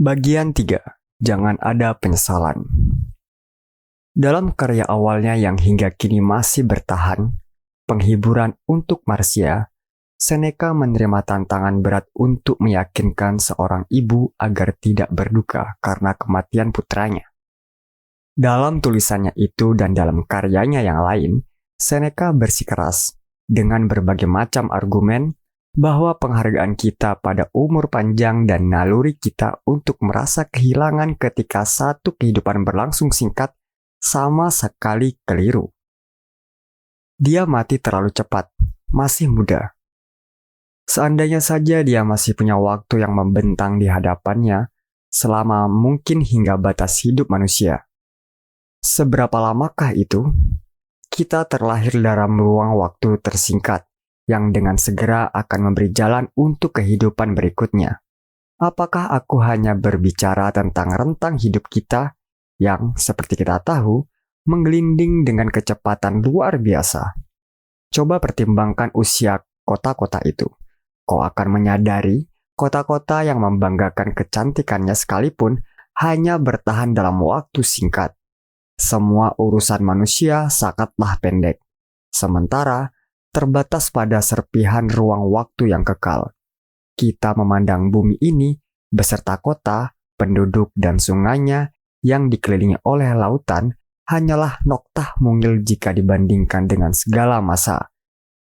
Bagian 3. Jangan ada penyesalan. Dalam karya awalnya yang hingga kini masih bertahan, Penghiburan untuk Marcia, Seneca menerima tantangan berat untuk meyakinkan seorang ibu agar tidak berduka karena kematian putranya. Dalam tulisannya itu dan dalam karyanya yang lain, Seneca bersikeras dengan berbagai macam argumen bahwa penghargaan kita pada umur panjang dan naluri kita untuk merasa kehilangan ketika satu kehidupan berlangsung singkat sama sekali keliru. Dia mati terlalu cepat, masih muda. Seandainya saja dia masih punya waktu yang membentang di hadapannya selama mungkin hingga batas hidup manusia. Seberapa lamakah itu? Kita terlahir dalam ruang waktu tersingkat yang dengan segera akan memberi jalan untuk kehidupan berikutnya. Apakah aku hanya berbicara tentang rentang hidup kita yang, seperti kita tahu, menggelinding dengan kecepatan luar biasa? Coba pertimbangkan usia kota-kota itu. Kau akan menyadari kota-kota yang membanggakan kecantikannya sekalipun hanya bertahan dalam waktu singkat. Semua urusan manusia sangatlah pendek. Sementara terbatas pada serpihan ruang waktu yang kekal. Kita memandang bumi ini beserta kota, penduduk, dan sungainya yang dikelilingi oleh lautan hanyalah noktah mungil jika dibandingkan dengan segala masa.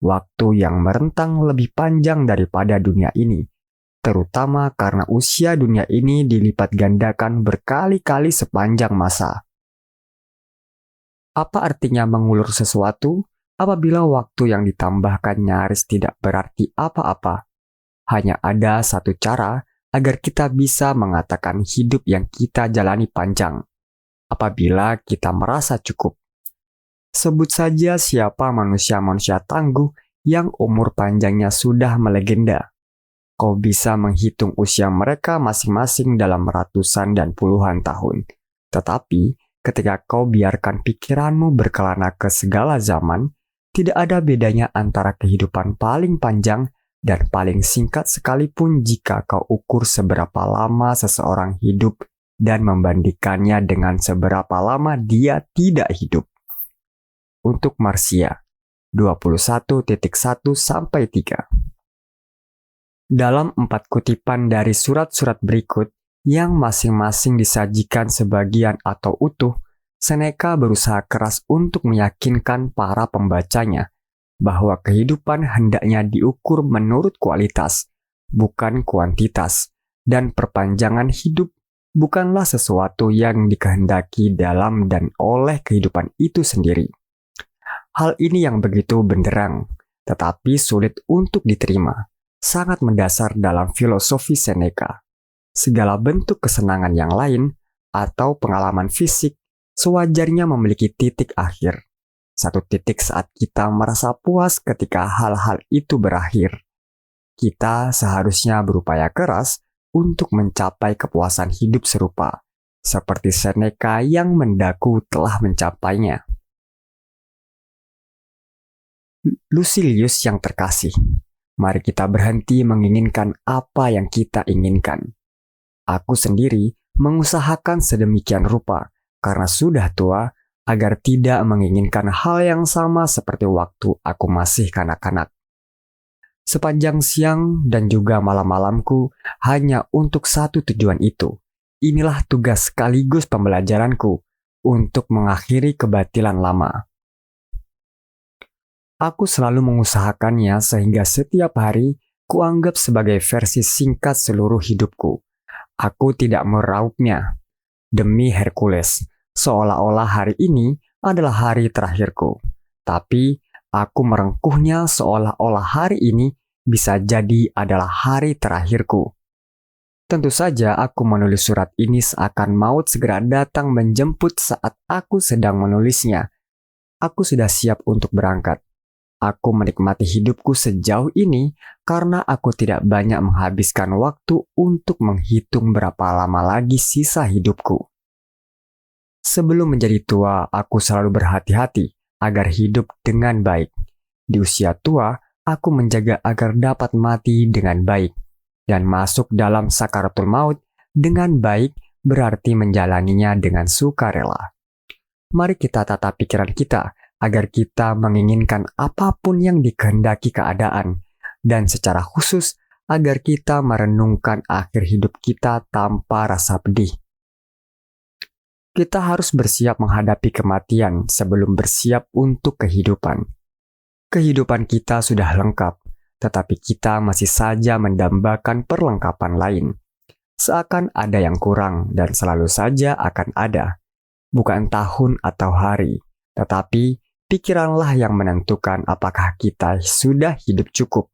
Waktu yang merentang lebih panjang daripada dunia ini, terutama karena usia dunia ini dilipat gandakan berkali-kali sepanjang masa. Apa artinya mengulur sesuatu apabila waktu yang ditambahkan nyaris tidak berarti apa-apa? Hanya ada satu cara agar kita bisa mengatakan hidup yang kita jalani panjang. Apabila kita merasa cukup. Sebut saja siapa manusia-manusia tangguh yang umur panjangnya sudah melegenda. Kau bisa menghitung usia mereka masing-masing dalam ratusan dan puluhan tahun. Tetapi ketika kau biarkan pikiranmu berkelana ke segala zaman, tidak ada bedanya antara kehidupan paling panjang dan paling singkat sekalipun jika kau ukur seberapa lama seseorang hidup dan membandingkannya dengan seberapa lama dia tidak hidup. Untuk Marcia, 21.1-3. Dalam 4 kutipan dari surat-surat berikut yang masing-masing disajikan sebagian atau utuh, Seneca berusaha keras untuk meyakinkan para pembacanya bahwa kehidupan hendaknya diukur menurut kualitas, bukan kuantitas, dan perpanjangan hidup bukanlah sesuatu yang dikehendaki dalam dan oleh kehidupan itu sendiri. Hal ini yang begitu benderang, tetapi sulit untuk diterima, sangat mendasar dalam filosofi Seneca. Segala bentuk kesenangan yang lain atau pengalaman fisik sewajarnya memiliki titik akhir. Satu titik saat kita merasa puas ketika hal-hal itu berakhir. Kita seharusnya berupaya keras untuk mencapai kepuasan hidup serupa, seperti Seneca yang mendaku telah mencapainya. Lucilius yang terkasih, mari kita berhenti menginginkan apa yang kita inginkan. Aku sendiri mengusahakan sedemikian rupa karena sudah tua agar tidak menginginkan hal yang sama seperti waktu aku masih kanak-kanak. Sepanjang siang dan juga malam-malamku hanya untuk satu tujuan itu. Inilah tugas sekaligus pembelajaranku untuk mengakhiri kebatilan lama. Aku selalu mengusahakannya sehingga setiap hari kuanggap sebagai versi singkat seluruh hidupku. Aku tidak meraupnya. Demi Hercules, seolah-olah hari ini adalah hari terakhirku. Tapi aku merengkuhnya seolah-olah hari ini bisa jadi adalah hari terakhirku. Tentu saja aku menulis surat ini seakan maut segera datang menjemput saat aku sedang menulisnya. Aku sudah siap untuk berangkat. Aku menikmati hidupku sejauh ini karena aku tidak banyak menghabiskan waktu untuk menghitung berapa lama lagi sisa hidupku. Sebelum menjadi tua, aku selalu berhati-hati agar hidup dengan baik. Di usia tua, aku menjaga agar dapat mati dengan baik dan masuk dalam sakaratul maut dengan baik berarti menjalaninya dengan sukarela. Mari kita tata pikiran kita agar kita menginginkan apapun yang dikehendaki keadaan, dan secara khusus agar kita merenungkan akhir hidup kita tanpa rasa pedih. Kita harus bersiap menghadapi kematian sebelum bersiap untuk kehidupan. Kehidupan kita sudah lengkap, tetapi kita masih saja mendambakan perlengkapan lain. Seakan ada yang kurang dan selalu saja akan ada. Bukan tahun atau hari, tetapi pikiranlah yang menentukan apakah kita sudah hidup cukup.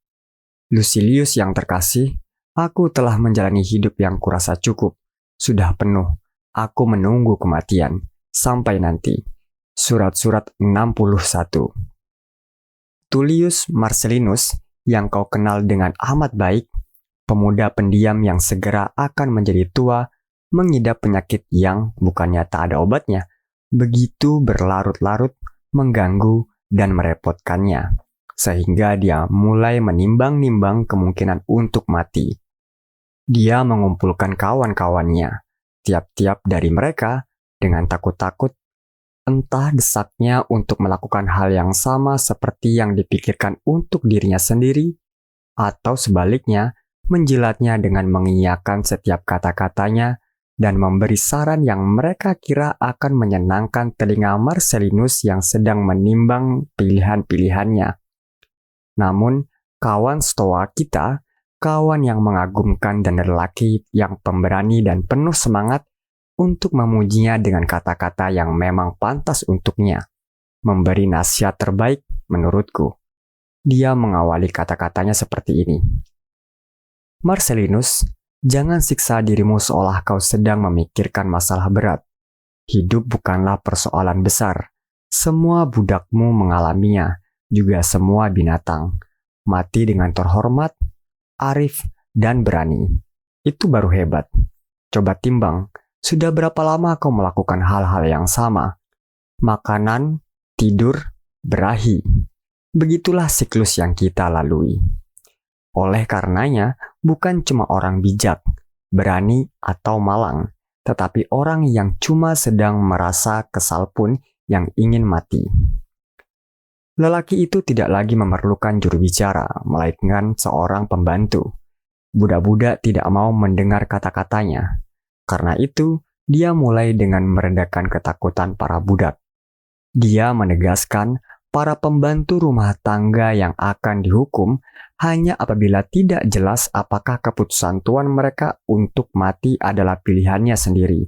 Lucilius yang terkasih, aku telah menjalani hidup yang kurasa cukup. Sudah penuh. Aku menunggu kematian. Sampai nanti. Surat-surat 61. Tullius Marcellinus yang kau kenal dengan amat baik, pemuda pendiam yang segera akan menjadi tua, mengidap penyakit yang bukannya tak ada obatnya, begitu berlarut-larut, mengganggu dan merepotkannya, sehingga dia mulai menimbang-nimbang kemungkinan untuk mati. Dia mengumpulkan kawan-kawannya, tiap-tiap dari mereka dengan takut-takut, entah desaknya untuk melakukan hal yang sama seperti yang dipikirkan untuk dirinya sendiri, atau sebaliknya, menjilatnya dengan mengiyakan setiap kata-katanya dan memberi saran yang mereka kira akan menyenangkan telinga Marcellinus yang sedang menimbang pilihan-pilihannya. Namun, kawan Stoa kita, kawan yang mengagumkan dan lelaki yang pemberani dan penuh semangat untuk memujinya dengan kata-kata yang memang pantas untuknya, memberi nasihat terbaik menurutku. Dia mengawali kata-katanya seperti ini. Marcellinus, jangan siksa dirimu seolah kau sedang memikirkan masalah berat. Hidup bukanlah persoalan besar. Semua budakmu mengalaminya, juga semua binatang. Mati dengan terhormat, arif, dan berani. Itu baru hebat. Coba timbang, sudah berapa lama kau melakukan hal-hal yang sama? Makanan, tidur, berahi. Begitulah siklus yang kita lalui. Oleh karenanya, bukan cuma orang bijak, berani, atau malang, tetapi orang yang cuma sedang merasa kesal pun yang ingin mati. Lelaki itu tidak lagi memerlukan juru bicara, melainkan seorang pembantu. Budak-budak tidak mau mendengar kata-katanya. Karena itu, dia mulai dengan merendahkan ketakutan para budak. Dia menegaskan para pembantu rumah tangga yang akan dihukum hanya apabila tidak jelas apakah keputusan tuan mereka untuk mati adalah pilihannya sendiri.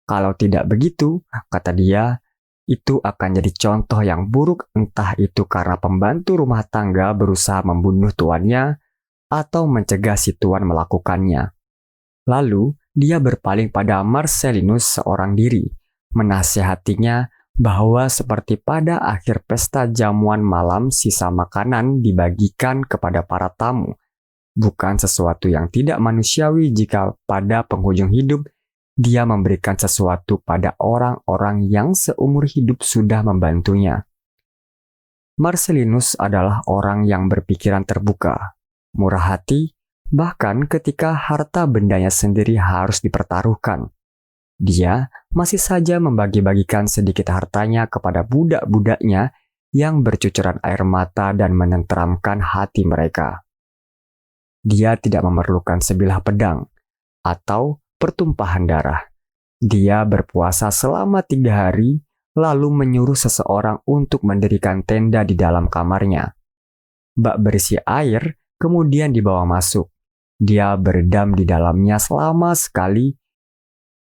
Kalau tidak begitu, kata dia, itu akan jadi contoh yang buruk, entah itu karena pembantu rumah tangga berusaha membunuh tuannya atau mencegah si tuan melakukannya. Lalu, dia berpaling pada Marcellinus seorang diri, menasihatinya bahwa seperti pada akhir pesta jamuan malam sisa makanan dibagikan kepada para tamu, bukan sesuatu yang tidak manusiawi jika pada penghujung hidup dia memberikan sesuatu pada orang-orang yang seumur hidup sudah membantunya. Marcellinus adalah orang yang berpikiran terbuka, murah hati, bahkan ketika harta bendanya sendiri harus dipertaruhkan. Dia masih saja membagi-bagikan sedikit hartanya kepada budak-budaknya yang bercucuran air mata dan menenteramkan hati mereka. Dia tidak memerlukan sebilah pedang atau pertumpahan darah. Dia berpuasa selama 3 hari, lalu menyuruh seseorang untuk mendirikan tenda di dalam kamarnya. Bak berisi air kemudian dibawa masuk. Dia berendam di dalamnya selama sekali,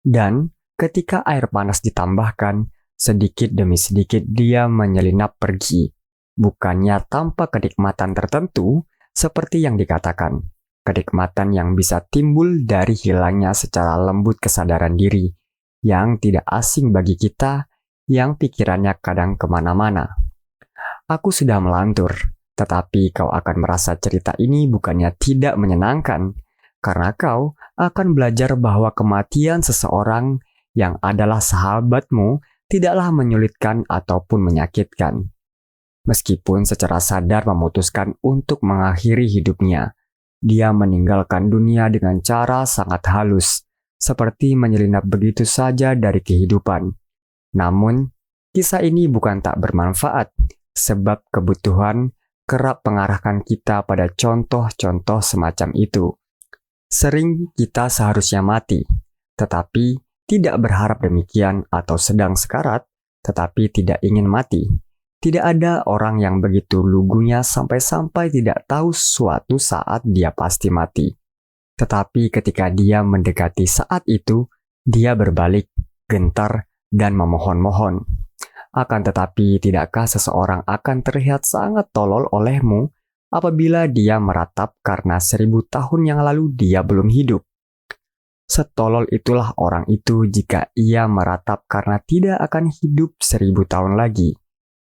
dan ketika air panas ditambahkan, sedikit demi sedikit dia menyelinap pergi. Bukannya tanpa kenikmatan tertentu, seperti yang dikatakan. Kenikmatan yang bisa timbul dari hilangnya secara lembut kesadaran diri, yang tidak asing bagi kita, yang pikirannya kadang kemana-mana. Aku sudah melantur, tetapi kau akan merasa cerita ini bukannya tidak menyenangkan, karena kau akan belajar bahwa kematian seseorang yang adalah sahabatmu tidaklah menyulitkan ataupun menyakitkan. Meskipun secara sadar memutuskan untuk mengakhiri hidupnya, dia meninggalkan dunia dengan cara sangat halus, seperti menyelinap begitu saja dari kehidupan. Namun, kisah ini bukan tak bermanfaat, sebab kebutuhan kerap mengarahkan kita pada contoh-contoh semacam itu. Sering kita seharusnya mati, tetapi tidak berharap demikian, atau sedang sekarat, tetapi tidak ingin mati. Tidak ada orang yang begitu lugunya sampai-sampai tidak tahu suatu saat dia pasti mati. Tetapi ketika dia mendekati saat itu, dia berbalik, gentar, dan memohon-mohon. Akan tetapi, tidakkah seseorang akan terlihat sangat tolol olehmu apabila dia meratap karena 1000 tahun yang lalu dia belum hidup? Setolol itulah orang itu jika ia meratap karena tidak akan hidup 1000 tahun lagi.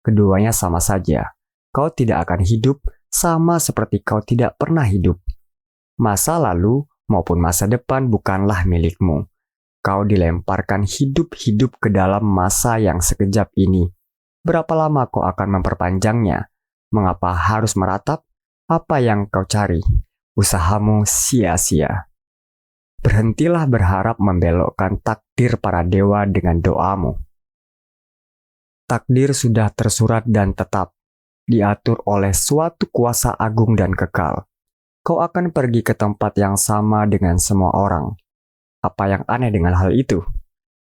Keduanya sama saja. Kau tidak akan hidup sama seperti kau tidak pernah hidup. Masa lalu maupun masa depan bukanlah milikmu. Kau dilemparkan hidup-hidup ke dalam masa yang sekejap ini. Berapa lama kau akan memperpanjangnya? Mengapa harus meratap? Apa yang kau cari? Usahamu sia-sia. Berhentilah berharap membelokkan takdir para dewa dengan doamu. Takdir sudah tersurat dan tetap, diatur oleh suatu kuasa agung dan kekal. Kau akan pergi ke tempat yang sama dengan semua orang. Apa yang aneh dengan hal itu?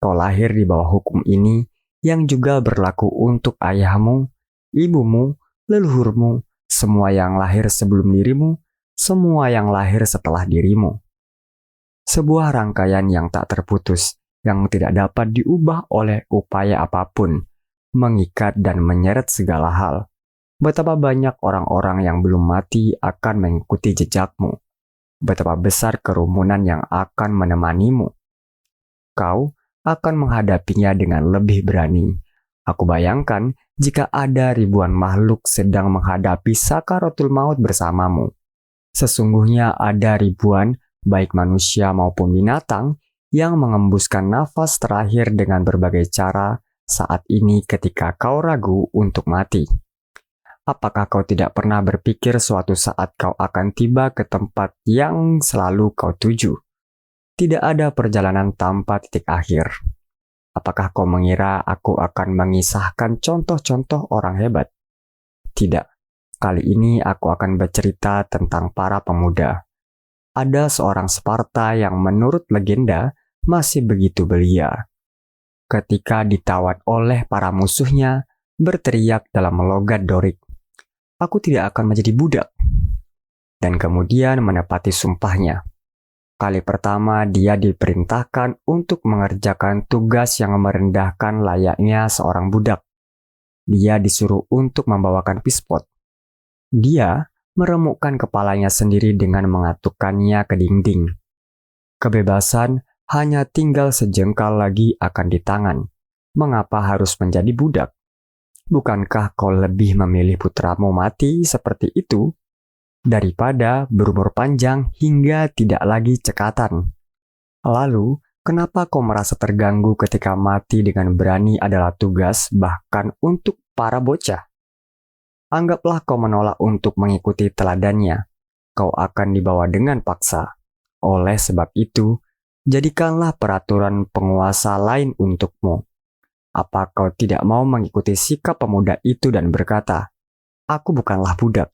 Kau lahir di bawah hukum ini yang juga berlaku untuk ayahmu, ibumu, leluhurmu, semua yang lahir sebelum dirimu, semua yang lahir setelah dirimu. Sebuah rangkaian yang tak terputus, yang tidak dapat diubah oleh upaya apapun, mengikat dan menyeret segala hal. Betapa banyak orang-orang yang belum mati akan mengikuti jejakmu. Betapa besar kerumunan yang akan menemanimu. Kau akan menghadapinya dengan lebih berani. Aku bayangkan jika ada ribuan makhluk sedang menghadapi sakaratul maut bersamamu. Sesungguhnya ada ribuan, baik manusia maupun binatang, yang mengembuskan nafas terakhir dengan berbagai cara saat ini ketika kau ragu untuk mati. Apakah kau tidak pernah berpikir suatu saat kau akan tiba ke tempat yang selalu kau tuju? Tidak ada perjalanan tanpa titik akhir. Apakah kau mengira aku akan mengisahkan contoh-contoh orang hebat? Tidak. Kali ini aku akan bercerita tentang para pemuda. Ada seorang Sparta yang menurut legenda masih begitu belia. Ketika ditawan oleh para musuhnya, berteriak dalam logat Dorik, "Aku tidak akan menjadi budak." Dan kemudian menepati sumpahnya. Kali pertama dia diperintahkan untuk mengerjakan tugas yang merendahkan layaknya seorang budak. Dia disuruh untuk membawakan pispot. Dia meremukkan kepalanya sendiri dengan mengatukkannya ke dinding. Kebebasan hanya tinggal sejengkal lagi akan di tangan. Mengapa harus menjadi budak? Bukankah kau lebih memilih putramu mati seperti itu daripada berumur panjang hingga tidak lagi cekatan? Lalu, kenapa kau merasa terganggu ketika mati dengan berani adalah tugas bahkan untuk para bocah? Anggaplah kau menolak untuk mengikuti teladannya. Kau akan dibawa dengan paksa. Oleh sebab itu, jadikanlah peraturan penguasa lain untukmu. Apa kau tidak mau mengikuti sikap pemuda itu dan berkata, "Aku bukanlah budak"?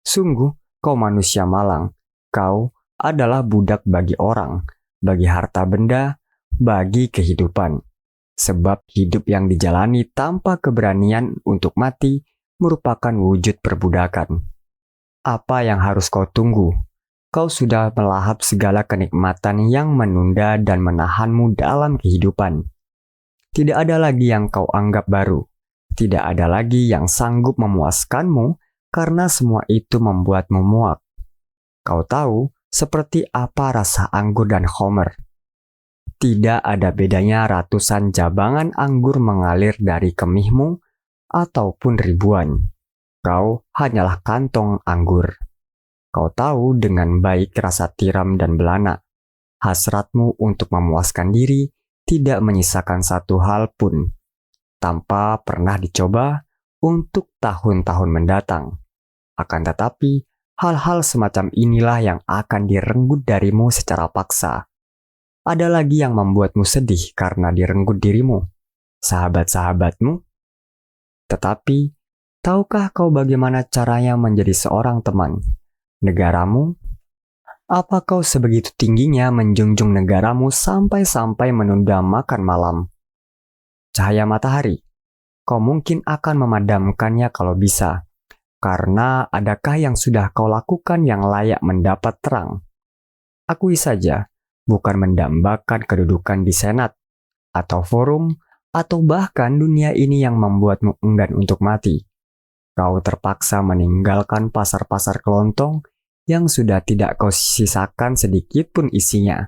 Sungguh, kau manusia malang. Kau adalah budak bagi orang, bagi harta benda, bagi kehidupan. Sebab hidup yang dijalani tanpa keberanian untuk mati merupakan wujud perbudakan. Apa yang harus kau tunggu? Kau sudah melahap segala kenikmatan yang menunda dan menahanmu dalam kehidupan. Tidak ada lagi yang kau anggap baru. Tidak ada lagi yang sanggup memuaskanmu karena semua itu membuatmu muak. Kau tahu seperti apa rasa anggur dan homer. Tidak ada bedanya ratusan jabangan anggur mengalir dari kemihmu ataupun ribuan. Kau hanyalah kantong anggur. Kau tahu dengan baik rasa tiram dan belana. Hasratmu untuk memuaskan diri tidak menyisakan satu hal pun, tanpa pernah dicoba untuk tahun-tahun mendatang. Akan tetapi, hal-hal semacam inilah yang akan direnggut darimu secara paksa. Ada lagi yang membuatmu sedih karena direnggut dirimu, sahabat-sahabatmu. Tetapi, tahukah kau bagaimana caranya menjadi seorang teman? Negaramu? Apa kau sebegitu tingginya menjunjung negaramu sampai-sampai menunda makan malam? Cahaya matahari, kau mungkin akan memadamkannya kalau bisa, karena adakah yang sudah kau lakukan yang layak mendapat terang? Akui saja, bukan mendambakan kedudukan di senat, atau forum, atau bahkan dunia ini yang membuatmu enggan untuk mati. Kau terpaksa meninggalkan pasar-pasar kelontong yang sudah tidak kau sisakan sedikit pun isinya.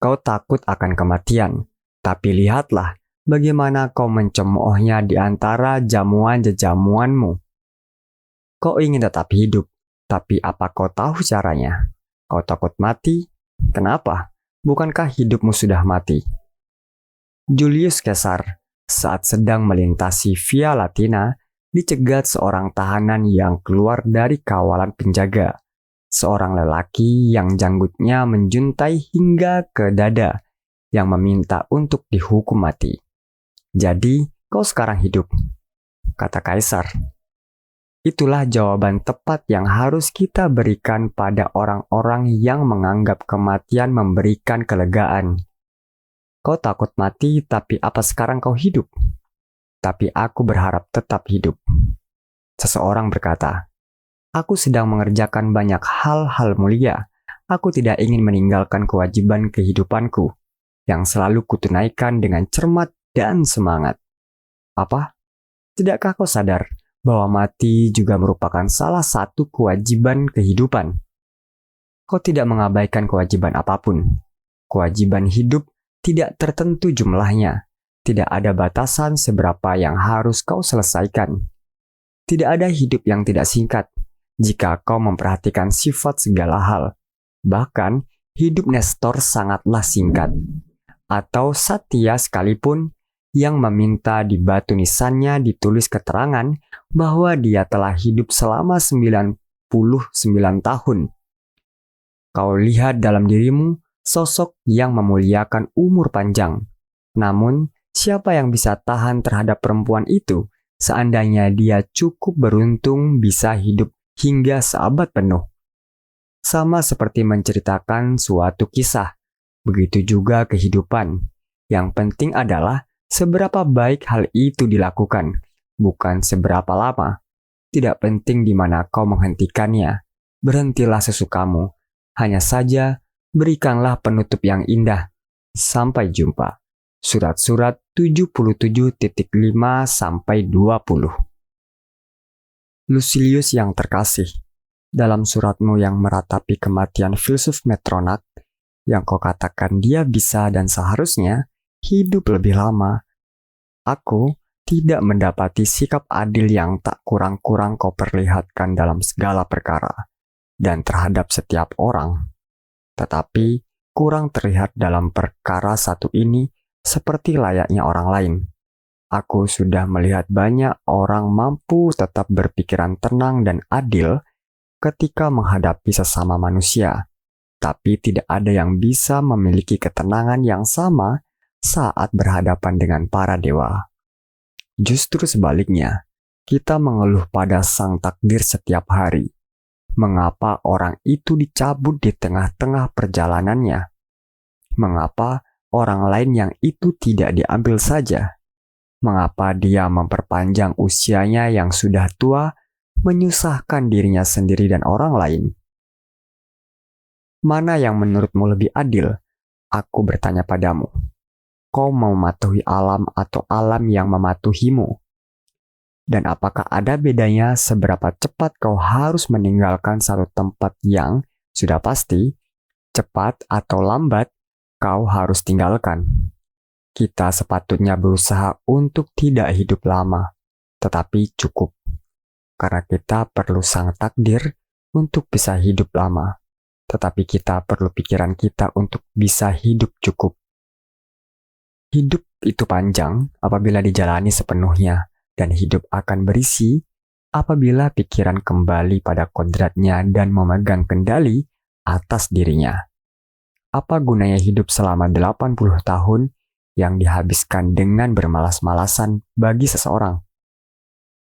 Kau takut akan kematian, tapi lihatlah bagaimana kau mencemoohnya di antara jamuan-jamuanmu. Kau ingin tetap hidup, tapi apa kau tahu caranya? Kau takut mati? Kenapa? Bukankah hidupmu sudah mati? Julius Caesar, saat sedang melintasi Via Latina, dicegat seorang tahanan yang keluar dari kawalan penjaga. Seorang lelaki yang janggutnya menjuntai hingga ke dada, yang meminta untuk dihukum mati. Jadi, kau sekarang hidup, kata Kaisar. Itulah jawaban tepat yang harus kita berikan pada orang-orang yang menganggap kematian memberikan kelegaan. Kau takut mati, tapi apa sekarang kau hidup? Tapi aku berharap tetap hidup. Seseorang berkata, aku sedang mengerjakan banyak hal-hal mulia. Aku tidak ingin meninggalkan kewajiban kehidupanku yang selalu kutunaikan dengan cermat dan semangat. Apa? Tidakkah kau sadar bahwa mati juga merupakan salah satu kewajiban kehidupan? Kau tidak mengabaikan kewajiban apapun. Kewajiban hidup tidak tertentu jumlahnya. Tidak ada batasan seberapa yang harus kau selesaikan. Tidak ada hidup yang tidak singkat jika kau memperhatikan sifat segala hal. Bahkan, hidup Nestor sangatlah singkat. Atau Satya sekalipun yang meminta di batu nisannya ditulis keterangan bahwa dia telah hidup selama 99 tahun. Kau lihat dalam dirimu sosok yang memuliakan umur panjang. Namun, siapa yang bisa tahan terhadap perempuan itu seandainya dia cukup beruntung bisa hidup hingga seabad penuh? Sama seperti menceritakan suatu kisah, begitu juga kehidupan. Yang penting adalah seberapa baik hal itu dilakukan, bukan seberapa lama. Tidak penting di mana kau menghentikannya. Berhentilah sesukamu. Hanya saja, berikanlah penutup yang indah. Sampai jumpa. Surat-surat 77.5-20. Lucilius yang terkasih, dalam suratmu yang meratapi kematian filsuf Metronak, yang kau katakan dia bisa dan seharusnya hidup lebih lama, aku tidak mendapati sikap adil yang tak kurang-kurang kau perlihatkan dalam segala perkara dan terhadap setiap orang. Tetapi kurang terlihat dalam perkara satu ini seperti layaknya orang lain. Aku sudah melihat banyak orang mampu tetap berpikiran tenang dan adil ketika menghadapi sesama manusia, tapi tidak ada yang bisa memiliki ketenangan yang sama saat berhadapan dengan para dewa. Justru sebaliknya, kita mengeluh pada sang takdir setiap hari. Mengapa orang itu dicabut di tengah-tengah perjalanannya? Mengapa orang lain yang itu tidak diambil saja? Mengapa dia memperpanjang usianya yang sudah tua, menyusahkan dirinya sendiri dan orang lain? Mana yang menurutmu lebih adil? Aku bertanya padamu. Kau mematuhi alam atau alam yang mematuhimu? Dan apakah ada bedanya seberapa cepat kau harus meninggalkan satu tempat yang sudah pasti, cepat atau lambat, kau harus tinggalkan? Kita sepatutnya berusaha untuk tidak hidup lama, tetapi cukup. Karena kita perlu sang takdir untuk bisa hidup lama, tetapi kita perlu pikiran kita untuk bisa hidup cukup. Hidup itu panjang apabila dijalani sepenuhnya, dan hidup akan berisi apabila pikiran kembali pada kodratnya dan memegang kendali atas dirinya. Apa gunanya hidup selama 80 tahun yang dihabiskan dengan bermalas-malasan bagi seseorang?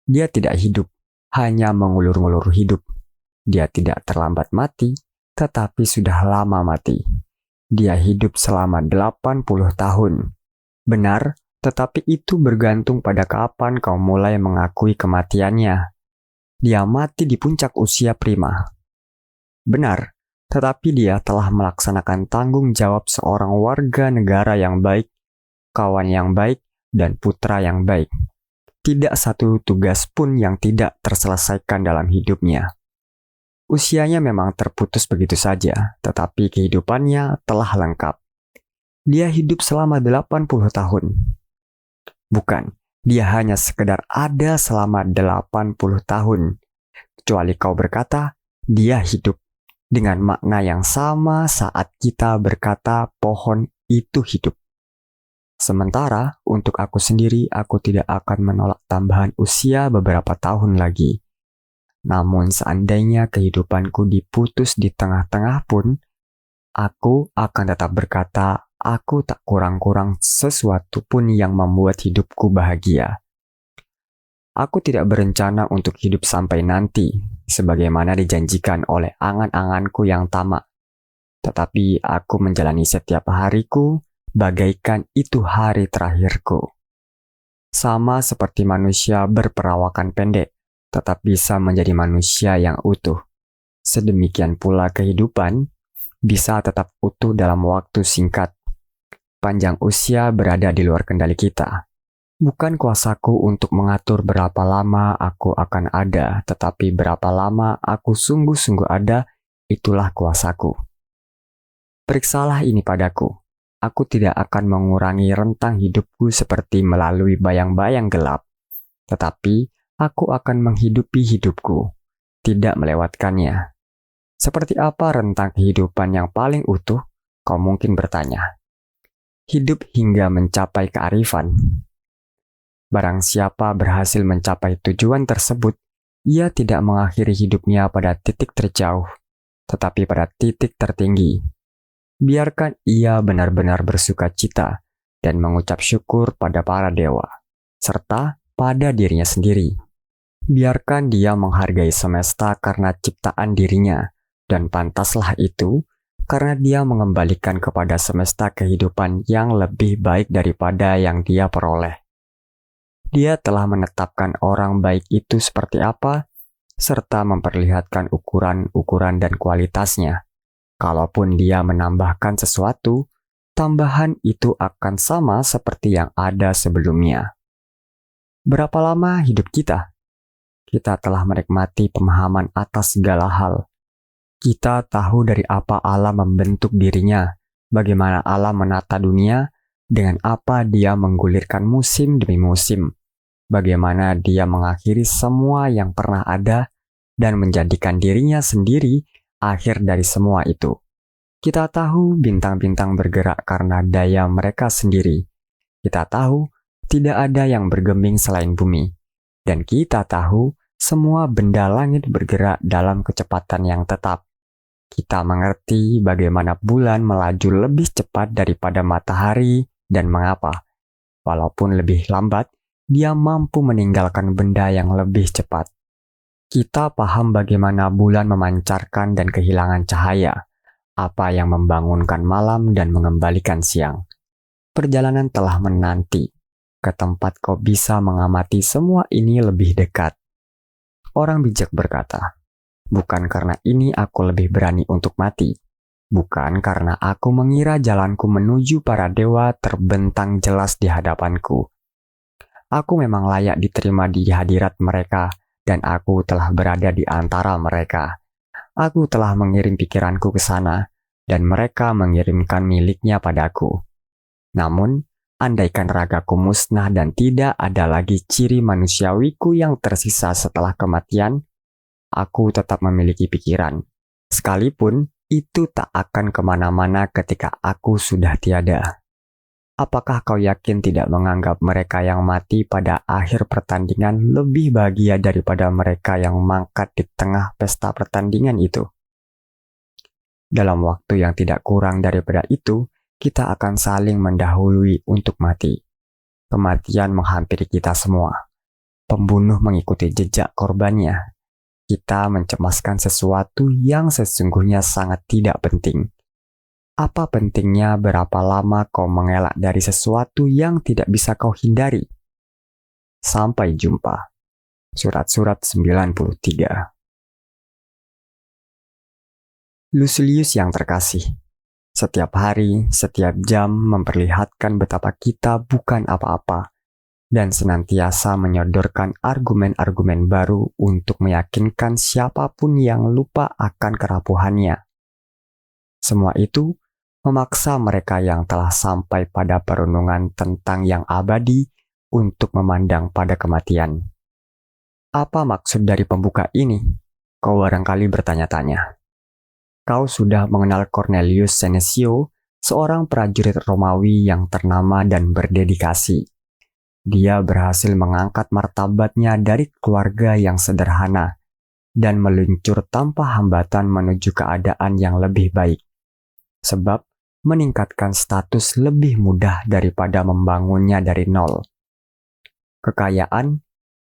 Dia tidak hidup, hanya mengulur-ngulur hidup. Dia tidak terlambat mati, tetapi sudah lama mati. Dia hidup selama 80 tahun. Benar, tetapi itu bergantung pada kapan kau mulai mengakui kematiannya. Dia mati di puncak usia prima. Benar, tetapi dia telah melaksanakan tanggung jawab seorang warga negara yang baik, kawan yang baik, dan putra yang baik. Tidak satu tugas pun yang tidak terselesaikan dalam hidupnya. Usianya memang terputus begitu saja, tetapi kehidupannya telah lengkap. Dia hidup selama 80 tahun. Bukan, dia hanya sekedar ada selama 80 tahun. Kecuali kau berkata, dia hidup. Dengan makna yang sama saat kita berkata pohon itu hidup. Sementara untuk aku sendiri, aku tidak akan menolak tambahan usia beberapa tahun lagi. Namun seandainya kehidupanku diputus di tengah-tengah pun, aku akan tetap berkata, aku tak kurang-kurang sesuatu pun yang membuat hidupku bahagia. Aku tidak berencana untuk hidup sampai nanti, sebagaimana dijanjikan oleh angan-anganku yang tamak. Tetapi aku menjalani setiap hariku bagaikan itu hari terakhirku. Sama seperti manusia berperawakan pendek, tetap bisa menjadi manusia yang utuh. Sedemikian pula kehidupan bisa tetap utuh dalam waktu singkat. Panjang usia berada di luar kendali kita. Bukan kuasaku untuk mengatur berapa lama aku akan ada, tetapi berapa lama aku sungguh-sungguh ada, itulah kuasaku. Periksalah ini padaku. Aku tidak akan mengurangi rentang hidupku seperti melalui bayang-bayang gelap, tetapi aku akan menghidupi hidupku, tidak melewatkannya. Seperti apa rentang kehidupan yang paling utuh? Kau mungkin bertanya. Hidup hingga mencapai kearifan. Barang siapa berhasil mencapai tujuan tersebut, ia tidak mengakhiri hidupnya pada titik terjauh, tetapi pada titik tertinggi. Biarkan ia benar-benar bersuka cita dan mengucap syukur pada para dewa, serta pada dirinya sendiri. Biarkan dia menghargai semesta karena ciptaan dirinya, dan pantaslah itu karena dia mengembalikan kepada semesta kehidupan yang lebih baik daripada yang dia peroleh. Dia telah menetapkan orang baik itu seperti apa, serta memperlihatkan ukuran-ukuran dan kualitasnya. Kalaupun dia menambahkan sesuatu, tambahan itu akan sama seperti yang ada sebelumnya. Berapa lama hidup kita? Kita telah menikmati pemahaman atas segala hal. Kita tahu dari apa Allah membentuk dirinya, bagaimana Allah menata dunia, dengan apa dia menggulirkan musim demi musim, bagaimana dia mengakhiri semua yang pernah ada dan menjadikan dirinya sendiri akhir dari semua itu. Kita tahu bintang-bintang bergerak karena daya mereka sendiri. Kita tahu tidak ada yang bergeming selain bumi. Dan kita tahu semua benda langit bergerak dalam kecepatan yang tetap. Kita mengerti bagaimana bulan melaju lebih cepat daripada matahari dan mengapa, walaupun lebih lambat, dia mampu meninggalkan benda yang lebih cepat. Kita paham bagaimana bulan memancarkan dan kehilangan cahaya, apa yang membangunkan malam dan mengembalikan siang. Perjalanan telah menanti, ke tempat kau bisa mengamati semua ini lebih dekat. Orang bijak berkata, bukan karena ini aku lebih berani untuk mati, bukan karena aku mengira jalanku menuju para dewa terbentang jelas di hadapanku. Aku memang layak diterima di hadirat mereka, dan aku telah berada di antara mereka. Aku telah mengirim pikiranku ke sana, dan mereka mengirimkan miliknya padaku. Namun, andaikan ragaku musnah dan tidak ada lagi ciri manusiawiku yang tersisa setelah kematian, aku tetap memiliki pikiran. Sekalipun itu tak akan kemana-mana ketika aku sudah tiada. Apakah kau yakin tidak menganggap mereka yang mati pada akhir pertandingan lebih bahagia daripada mereka yang mangkat di tengah pesta pertandingan itu? Dalam waktu yang tidak kurang daripada itu, kita akan saling mendahului untuk mati. Kematian menghampiri kita semua. Pembunuh mengikuti jejak korbannya. Kita mencemaskan sesuatu yang sesungguhnya sangat tidak penting. Apa pentingnya berapa lama kau mengelak dari sesuatu yang tidak bisa kau hindari? Sampai jumpa. Surat-surat 93. Lucilius yang terkasih, setiap hari, setiap jam memperlihatkan betapa kita bukan apa-apa dan senantiasa menyodorkan argumen-argumen baru untuk meyakinkan siapapun yang lupa akan kerapuhannya. Semua itu memaksa mereka yang telah sampai pada perenungan tentang yang abadi untuk memandang pada kematian. Apa maksud dari pembuka ini? Kau barangkali bertanya-tanya. Kau sudah mengenal Cornelius Senecio, seorang prajurit Romawi yang ternama dan berdedikasi. Dia berhasil mengangkat martabatnya dari keluarga yang sederhana dan meluncur tanpa hambatan menuju keadaan yang lebih baik. Sebab meningkatkan status lebih mudah daripada membangunnya dari nol. Kekayaan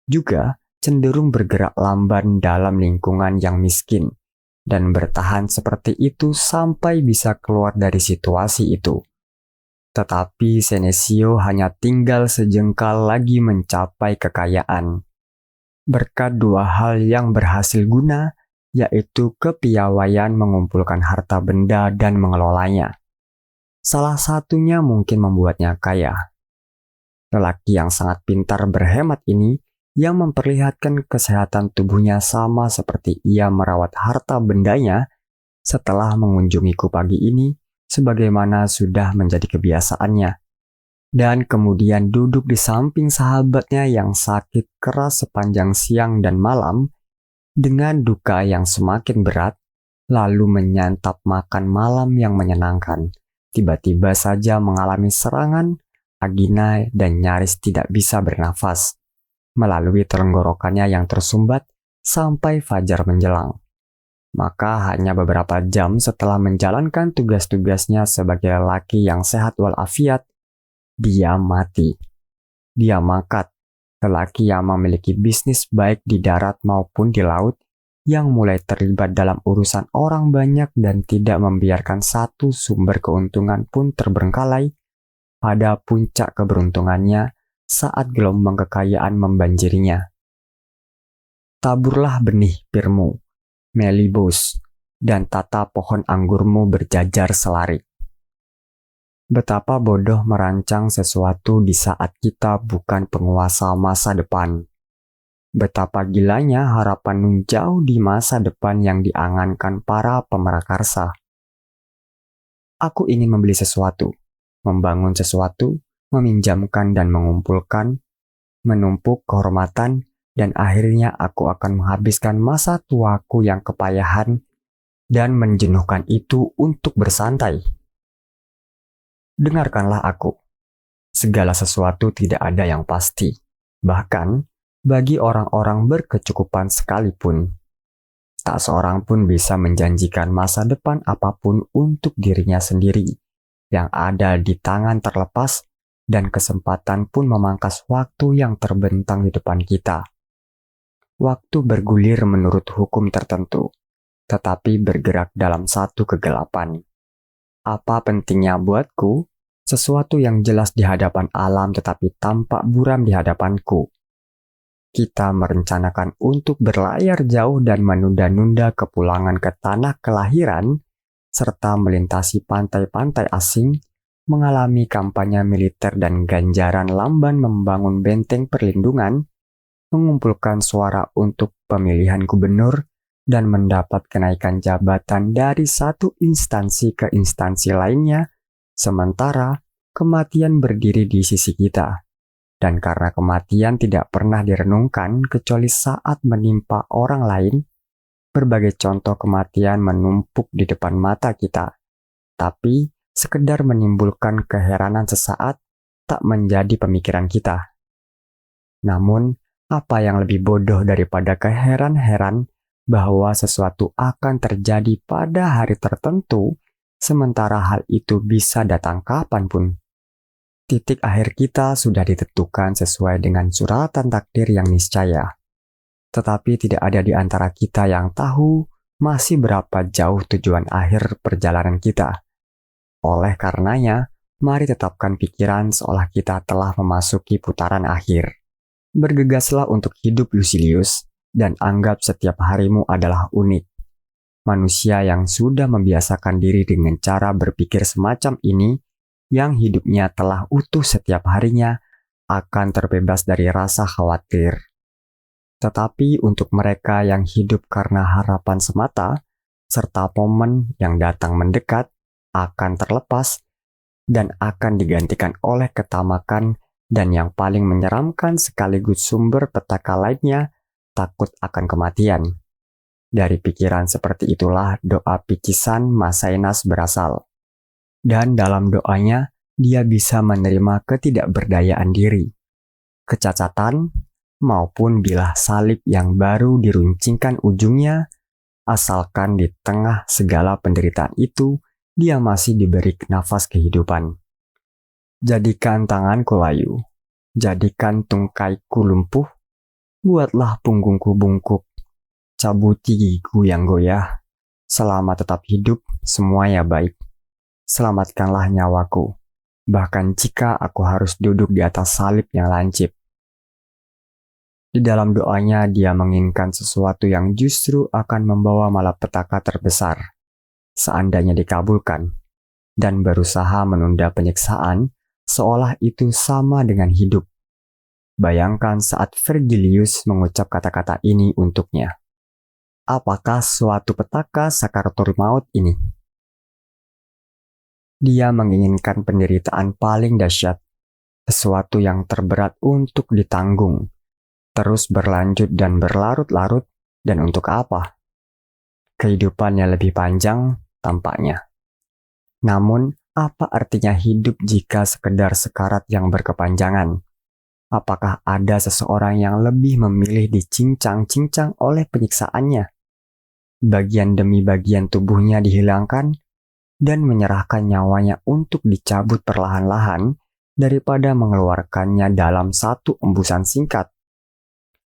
juga cenderung bergerak lamban dalam lingkungan yang miskin dan bertahan seperti itu sampai bisa keluar dari situasi itu. Tetapi Senecio hanya tinggal sejengkal lagi mencapai kekayaan. Berkat dua hal yang berhasil guna, yaitu kepiawaian mengumpulkan harta benda dan mengelolanya. Salah satunya mungkin membuatnya kaya. Lelaki yang sangat pintar berhemat ini yang memperlihatkan kesehatan tubuhnya sama seperti ia merawat harta bendanya setelah mengunjungiku pagi ini sebagaimana sudah menjadi kebiasaannya, dan kemudian duduk di samping sahabatnya yang sakit keras sepanjang siang dan malam dengan duka yang semakin berat, lalu menyantap makan malam yang menyenangkan, tiba-tiba saja mengalami serangan, angina dan nyaris tidak bisa bernafas melalui tenggorokannya yang tersumbat sampai fajar menjelang. Maka hanya beberapa jam setelah menjalankan tugas-tugasnya sebagai lelaki yang sehat walafiat, dia mati. Dia mangkat, lelaki yang memiliki bisnis baik di darat maupun di laut, yang mulai terlibat dalam urusan orang banyak dan tidak membiarkan satu sumber keuntungan pun terbengkalai pada puncak keberuntungannya saat gelombang kekayaan membanjirinya. Taburlah benih pirmu, melibos, dan tata pohon anggurmu berjajar selari. Betapa bodoh merancang sesuatu di saat kita bukan penguasa masa depan. Betapa gilanya harapan nun jauh di masa depan yang diangankan para pemerakarsa. Aku ingin membeli sesuatu, membangun sesuatu, meminjamkan dan mengumpulkan, menumpuk kehormatan, dan akhirnya aku akan menghabiskan masa tuaku yang kepayahan dan menjenuhkan itu untuk bersantai. Dengarkanlah aku. Segala sesuatu tidak ada yang pasti, bahkan bagi orang-orang berkecukupan sekalipun. Tak seorang pun bisa menjanjikan masa depan apapun untuk dirinya sendiri, yang ada di tangan terlepas, dan kesempatan pun memangkas waktu yang terbentang di depan kita. Waktu bergulir menurut hukum tertentu, tetapi bergerak dalam satu kegelapan. Apa pentingnya buatku sesuatu yang jelas di hadapan alam tetapi tampak buram di hadapanku? Kita merencanakan untuk berlayar jauh dan menunda-nunda kepulangan ke tanah kelahiran, serta melintasi pantai-pantai asing, mengalami kampanye militer dan ganjaran lamban membangun benteng perlindungan, mengumpulkan suara untuk pemilihan gubernur, dan mendapat kenaikan jabatan dari satu instansi ke instansi lainnya, sementara kematian berdiri di sisi kita. Dan karena kematian tidak pernah direnungkan kecuali saat menimpa orang lain, berbagai contoh kematian menumpuk di depan mata kita. Tapi sekedar menimbulkan keheranan sesaat tak menjadi pemikiran kita. Namun, apa yang lebih bodoh daripada keheran-heran bahwa sesuatu akan terjadi pada hari tertentu, sementara hal itu bisa datang kapanpun. Titik akhir kita sudah ditentukan sesuai dengan suratan takdir yang niscaya. Tetapi tidak ada di antara kita yang tahu masih berapa jauh tujuan akhir perjalanan kita. Oleh karenanya, mari tetapkan pikiran seolah kita telah memasuki putaran akhir. Bergegaslah untuk hidup Lucilius, dan anggap setiap harimu adalah unik. Manusia yang sudah membiasakan diri dengan cara berpikir semacam ini, yang hidupnya telah utuh setiap harinya, akan terbebas dari rasa khawatir. Tetapi untuk mereka yang hidup karena harapan semata, serta momen yang datang mendekat, akan terlepas, dan akan digantikan oleh ketamakan, dan yang paling menyeramkan sekaligus sumber petaka lainnya, takut akan kematian. Dari pikiran seperti itulah doa Picisan Masainas berasal. Dan dalam doanya, dia bisa menerima ketidakberdayaan diri, kecacatan, maupun bilah salib yang baru diruncingkan ujungnya, asalkan di tengah segala penderitaan itu, dia masih diberi nafas kehidupan. Jadikan tanganku layu, jadikan tungkaiku lumpuh, buatlah punggungku bungkuk, cabuti gigiku yang goyah, selama tetap hidup semuanya baik. Selamatkanlah nyawaku, bahkan jika aku harus duduk di atas salib yang lancip. Di dalam doanya dia menginginkan sesuatu yang justru akan membawa malapetaka terbesar, seandainya dikabulkan, dan berusaha menunda penyiksaan seolah itu sama dengan hidup. Bayangkan saat Vergilius mengucap kata-kata ini untuknya. Apakah suatu petaka sakaratul maut ini? Dia menginginkan penderitaan paling dahsyat, sesuatu yang terberat untuk ditanggung, terus berlanjut dan berlarut-larut, dan untuk apa? Kehidupannya lebih panjang, tampaknya. Namun, apa artinya hidup jika sekedar sekarat yang berkepanjangan? Apakah ada seseorang yang lebih memilih dicincang-cincang oleh penyiksaannya? Bagian demi bagian tubuhnya dihilangkan dan menyerahkan nyawanya untuk dicabut perlahan-lahan daripada mengeluarkannya dalam satu embusan singkat.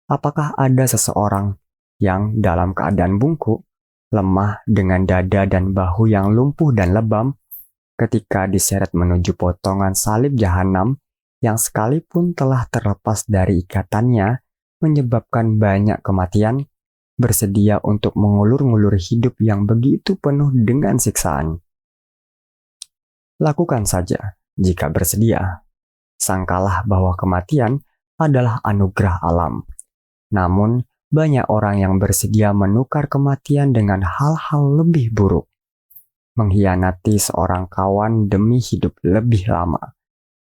Apakah ada seseorang yang dalam keadaan bungkuk, lemah dengan dada dan bahu yang lumpuh dan lebam, ketika diseret menuju potongan salib jahanam yang sekalipun telah terlepas dari ikatannya, menyebabkan banyak kematian, bersedia untuk mengulur-ngulur hidup yang begitu penuh dengan siksaan? Lakukan saja jika bersedia. Sangkalah bahwa kematian adalah anugerah alam. Namun, banyak orang yang bersedia menukar kematian dengan hal-hal lebih buruk. Mengkhianati seorang kawan demi hidup lebih lama,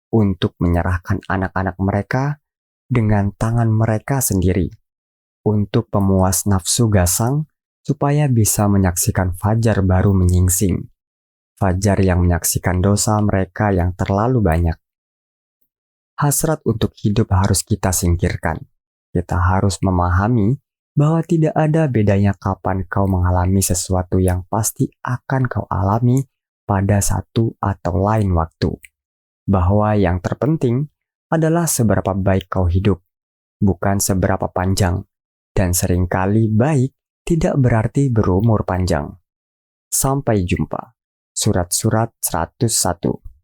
untuk menyerahkan anak-anak mereka dengan tangan mereka sendiri, untuk pemuas nafsu gasang, supaya bisa menyaksikan fajar baru menyingsing, fajar yang menyaksikan dosa mereka yang terlalu banyak. Hasrat untuk hidup harus kita singkirkan. Kita harus memahami bahwa tidak ada bedanya kapan kau mengalami sesuatu yang pasti akan kau alami pada satu atau lain waktu. Bahwa yang terpenting adalah seberapa baik kau hidup, bukan seberapa panjang, dan seringkali baik tidak berarti berumur panjang. Sampai jumpa. Surat-surat 101.